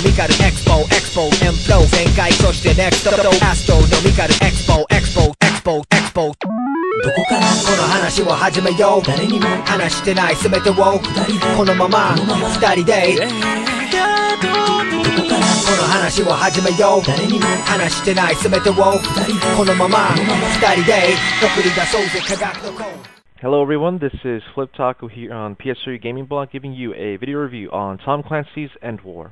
みかるエクスポエクスポエンフロー全開そしてネクストアストロのみかるエクスポエクスポエクスポエクスポどこからこの話を始めよう誰にも話してない全てをこのまま二人でどこからこの話を始めよう誰にも話してない全てをこのまま二人で送り出そうぜ科学のコーン Hello everyone, this is Flip Taco here on PS3 Gaming Blog giving you a video review on Tom Clancy's ENDWAR.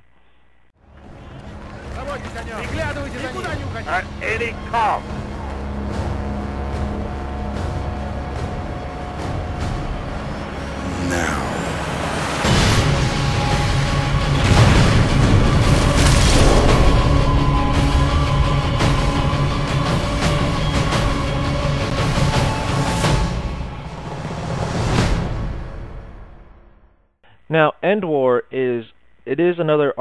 At any cost. Now. Now, ENDWAR is another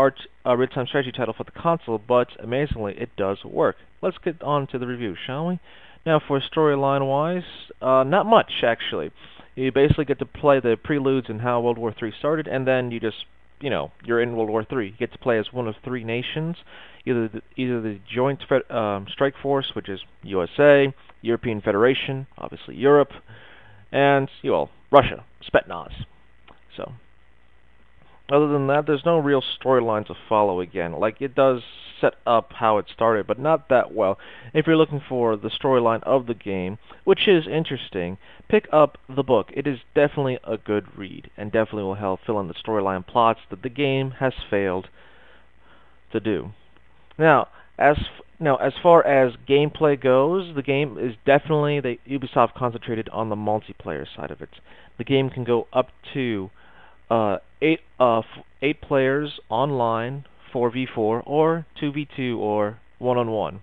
real-time strategy title for the console, but amazingly, it does work. Let's get on to the review, shall we? Now, for storyline-wise, not much actually. You basically get to play the preludes and how World War III started, and then you just, you're in World War III. You get to play as one of three nations, either the Joint Strike Force, which is USA, European Federation, obviously Europe, and Russia, Spetsnaz. So. Other than that, there's no real storyline to follow again. Like, it does set up how it started, but not that well. If you're looking for the storyline of the game, which is interesting, pick up the book. It is definitely a good read, and definitely will help fill in the storyline plots that the game has failed to do. Now, as far as gameplay goes, the game is definitely Ubisoft concentrated on the multiplayer side of it. The game can go up to 8 players online, 4v4, or 2v2, or 1-on-1.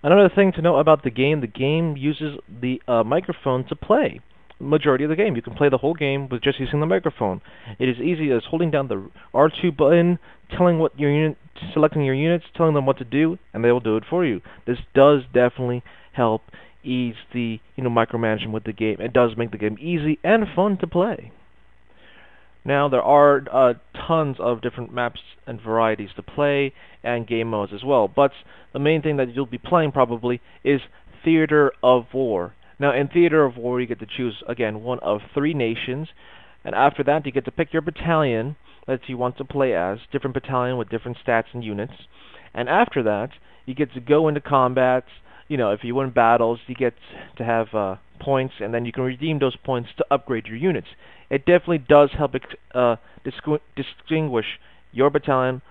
Another thing to know about the game uses the microphone to play. Majority of the game, you can play the whole game with just using the microphone. It is easy as holding down the R2 button, selecting your units, telling them what to do, and they will do it for you. This does definitely help ease the micromanagement with the game. It does make the game easy and fun to play. Now, there are tons of different maps and varieties to play, and game modes as well, but the main thing that you'll be playing probably is Theater of War. Now, in Theater of War, you get to choose, again, one of 3 nations, and after that, you get to pick your battalion that you want to play as, different battalion with different stats and units, and after that, you get to go into combat. If you win battles, you get to have points, and then you can redeem those points to upgrade your units. It definitely does help distinguish your battalion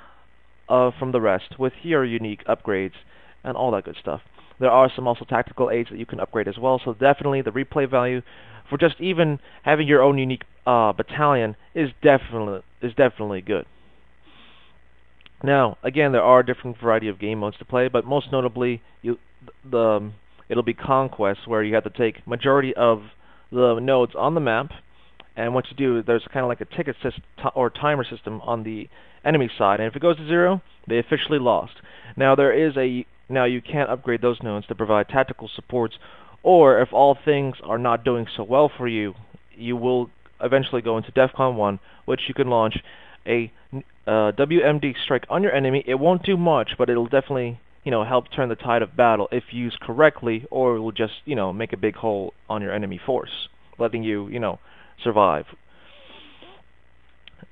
from the rest with your unique upgrades and all that good stuff. There are some also tactical aids that you can upgrade as well, so definitely the replay value for just even having your own unique battalion is definitely good. Now, again, there are a different variety of game modes to play, but most notably, it'll be Conquest, where you have to take majority of the nodes on the map, and what you do, there's kind of like a ticket system or timer system on the enemy side, and if it goes to 0, they officially lost. Now, you can't upgrade those nodes to provide tactical supports, or if all things are not doing so well for you, you will eventually go into DEFCON 1, which you can launch a WMD strike on your enemy. It won't do much, but it'll definitely help turn the tide of battle if used correctly, or it will just make a big hole on your enemy force, letting you survive.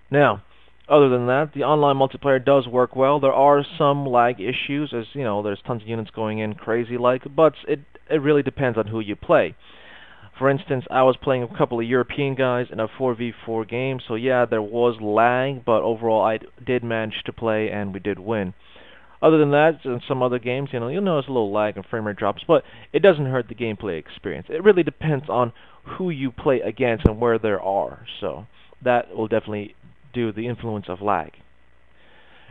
Now, other than that, the online multiplayer does work well. There are some lag issues, as there's tons of units going in crazy but it really depends on who you play. For instance, I was playing a couple of European guys in a 4v4 game, so yeah, there was lag, but overall I did manage to play and we did win. Other than that, in some other games, you'll notice a little lag and frame rate drops, but it doesn't hurt the gameplay experience. It really depends on who you play against and where there are, so that will definitely do the influence of lag.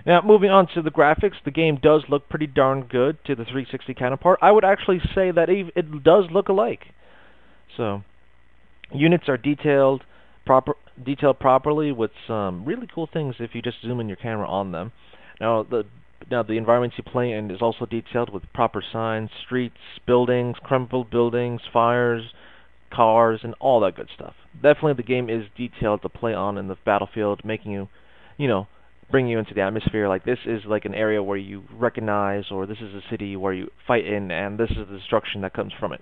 Now, moving on to the graphics, the game does look pretty darn good to the 360 counterpart. I would actually say that it does look alike. So, units are detailed properly with some really cool things if you just zoom in your camera on them. Now, the environments you play in is also detailed with proper signs, streets, buildings, crumbled buildings, fires, cars, and all that good stuff. Definitely the game is detailed to play on in the battlefield, making you, bring you into the atmosphere. Like, this is like an area where you recognize, or this is a city where you fight in, and this is the destruction that comes from it.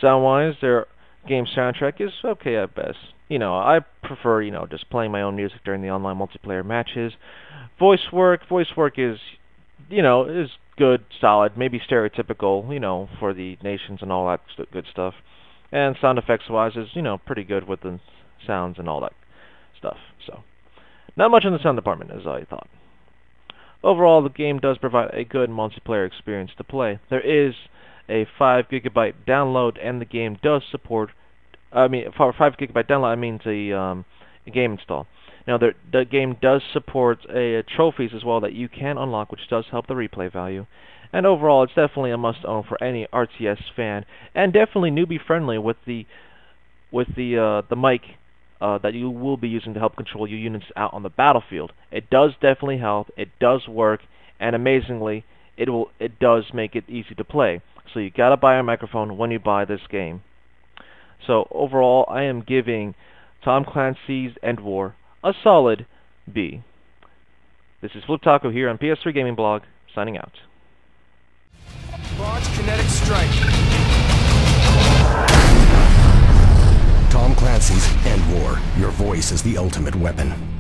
Sound-wise, their game soundtrack is okay at best. I prefer, just playing my own music during the online multiplayer matches. Voice work is, is good, solid, maybe stereotypical, for the nations and all that good stuff. And sound effects-wise is, pretty good with the sounds and all that stuff. So, not much in the sound department, as I thought. Overall, the game does provide a good multiplayer experience to play. There is a 5 GB download, and the game does support. For 5 GB download, I mean a game install. Now, the game does support trophies as well that you can unlock, which does help the replay value. And overall, it's definitely a must-own for any RTS fan, and definitely newbie-friendly with the mic that you will be using to help control your units out on the battlefield. It does definitely help. It does work, and amazingly, it does make it easy to play. So you gotta buy a microphone when you buy this game. So overall, I am giving Tom Clancy's ENDWAR a solid B. This is Flip Taco here on PS3 Gaming Blog, signing out. Launch kinetic strike. Tom Clancy's ENDWAR. Your voice is the ultimate weapon.